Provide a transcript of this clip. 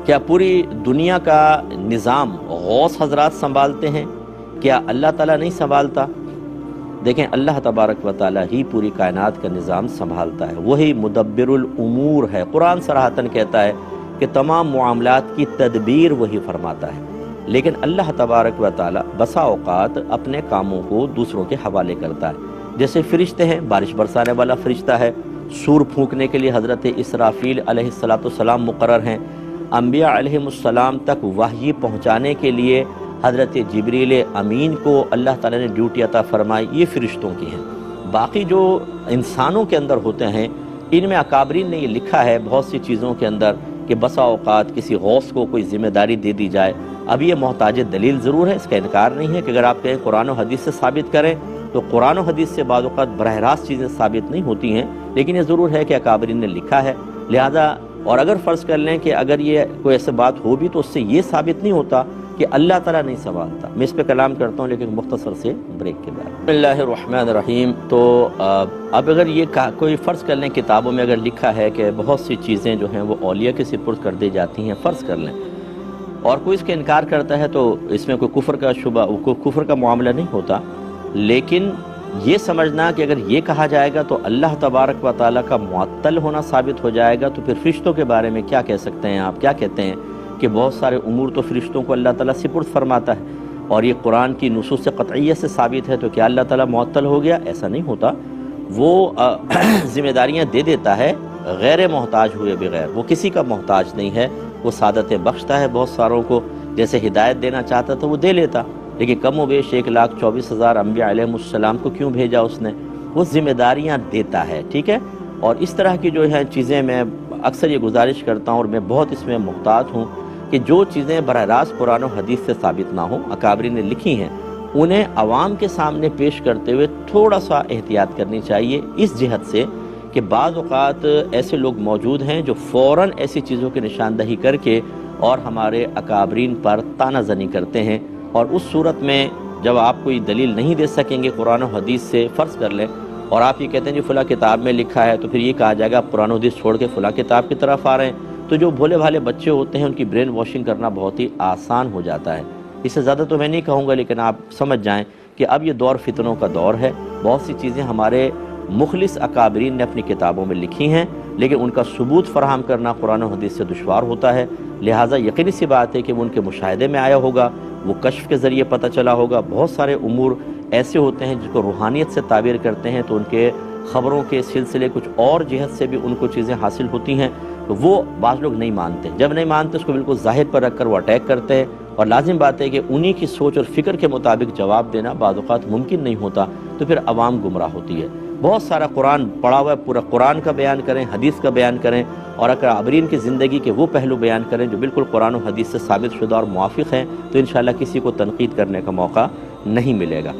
کیا پوری دنیا کا نظام غوث حضرات سنبھالتے ہیں؟ کیا اللہ تعالیٰ نہیں سنبھالتا؟ دیکھیں، اللہ تبارک و تعالیٰ ہی پوری کائنات کا نظام سنبھالتا ہے، وہی مدبر الامور ہے۔ قرآن صراحتاً کہتا ہے کہ تمام معاملات کی تدبیر وہی فرماتا ہے، لیکن اللہ تبارک و تعالیٰ بسا اوقات اپنے کاموں کو دوسروں کے حوالے کرتا ہے۔ جیسے فرشتے ہیں، بارش برسانے والا فرشتہ ہے، سور پھونکنے کے لیے حضرت اسرافیل علیہ السلام مقرر ہیں، انبیاء علیہ السلام تک وحی پہنچانے کے لیے حضرت جبریل امین کو اللہ تعالیٰ نے ڈیوٹی عطا فرمائی، یہ فرشتوں کی ہیں۔ باقی جو انسانوں کے اندر ہوتے ہیں، ان میں اکابرین نے یہ لکھا ہے بہت سی چیزوں کے اندر کہ بسا اوقات کسی غوث کو کوئی ذمہ داری دے دی جائے۔ اب یہ محتاج دلیل ضرور ہے، اس کا انکار نہیں ہے کہ اگر آپ کہیں قرآن و حدیث سے ثابت کریں تو قرآن و حدیث سے بعض اوقات براہ راست چیزیں ثابت نہیں ہوتی ہیں، لیکن یہ ضرور ہے کہ اکابرین نے لکھا ہے۔ لہذا اور اگر فرض کر لیں کہ اگر یہ کوئی ایسے بات ہو بھی تو اس سے یہ ثابت نہیں ہوتا کہ اللہ تعالیٰ نہیں سنبھالتا۔ میں اس پہ کلام کرتا ہوں لیکن مختصر سے بریک کے بعد۔ بسم اللہ الرحمن الرحیم۔ تو اب اگر یہ کوئی فرض کر لیں کتابوں میں اگر لکھا ہے کہ بہت سی چیزیں جو ہیں وہ اولیاء کے سپرد کر دی جاتی ہیں، فرض کر لیں، اور کوئی اس کا انکار کرتا ہے تو اس میں کوئی کفر کا شبہ، کوئی کفر کا معاملہ نہیں ہوتا، لیکن یہ سمجھنا کہ اگر یہ کہا جائے گا تو اللہ تبارک و تعالیٰ کا معطل ہونا ثابت ہو جائے گا، تو پھر فرشتوں کے بارے میں کیا کہہ سکتے ہیں آپ؟ کیا کہتے ہیں کہ بہت سارے امور تو فرشتوں کو اللہ تعالیٰ سپرد فرماتا ہے، اور یہ قرآن کی نصوص قطعیہ سے ثابت ہے، تو کیا اللہ تعالیٰ معطل ہو گیا؟ ایسا نہیں ہوتا، وہ ذمہ داریاں دے دیتا ہے غیر محتاج ہوئے بغیر، وہ کسی کا محتاج نہیں ہے، وہ سعادتیں بخشتا ہے بہت ساروں کو، جیسے ہدایت دینا چاہتا تو وہ دے لیتا، لیکن کم و بیش 1,24,000 انبیاء علیہ السلام کو کیوں بھیجا اس نے؟ وہ ذمہ داریاں دیتا ہے، ٹھیک ہے؟ اور اس طرح کی جو ہے چیزیں میں اکثر یہ گزارش کرتا ہوں، اور میں بہت اس میں محتاط ہوں کہ جو چیزیں براہ راست قرآن و حدیث سے ثابت نہ ہوں، اکابرین نے لکھی ہیں، انہیں عوام کے سامنے پیش کرتے ہوئے تھوڑا سا احتیاط کرنی چاہیے، اس جہت سے کہ بعض اوقات ایسے لوگ موجود ہیں جو فوراً ایسی چیزوں کی نشاندہی کر کے اور ہمارے اکابرین پر طعنہ زنی کرتے ہیں، اور اس صورت میں جب آپ کوئی دلیل نہیں دے سکیں گے قرآن و حدیث سے، فرض کر لیں، اور آپ یہ کہتے ہیں جو فلاں کتاب میں لکھا ہے، تو پھر یہ کہا جائے گا آپ قرآن و حدیث چھوڑ کے فلاں کتاب کی طرف آ رہے ہیں، تو جو بھولے بھالے بچے ہوتے ہیں ان کی برین واشنگ کرنا بہت ہی آسان ہو جاتا ہے۔ اس سے زیادہ تو میں نہیں کہوں گا، لیکن آپ سمجھ جائیں کہ اب یہ دور فتنوں کا دور ہے، بہت سی چیزیں ہمارے مخلص اکابرین نے اپنی کتابوں میں لکھی ہیں، لیکن ان کا ثبوت فراہم کرنا قرآن و حدیث سے دشوار ہوتا ہے، لہٰذا یقینی سی بات ہے کہ وہ ان کے مشاہدے میں آیا ہوگا، وہ کشف کے ذریعے پتہ چلا ہوگا۔ بہت سارے امور ایسے ہوتے ہیں جس کو روحانیت سے تعبیر کرتے ہیں، تو ان کے خبروں کے سلسلے کچھ اور جہت سے بھی ان کو چیزیں حاصل ہوتی ہیں، تو وہ بعض لوگ نہیں مانتے، جب نہیں مانتے اس کو بالکل ظاہر پر رکھ کر وہ اٹیک کرتے ہیں، اور لازم بات ہے کہ انہی کی سوچ اور فکر کے مطابق جواب دینا بعض اوقات ممکن نہیں ہوتا، تو پھر عوام گمراہ ہوتی ہے۔ بہت سارا قرآن پڑھا ہوا ہے، پورا قرآن کا بیان کریں، حدیث کا بیان کریں، اور اکابرین کی زندگی کے وہ پہلو بیان کریں جو بالکل قرآن و حدیث سے ثابت شدہ اور موافق ہیں، تو انشاءاللہ کسی کو تنقید کرنے کا موقع نہیں ملے گا۔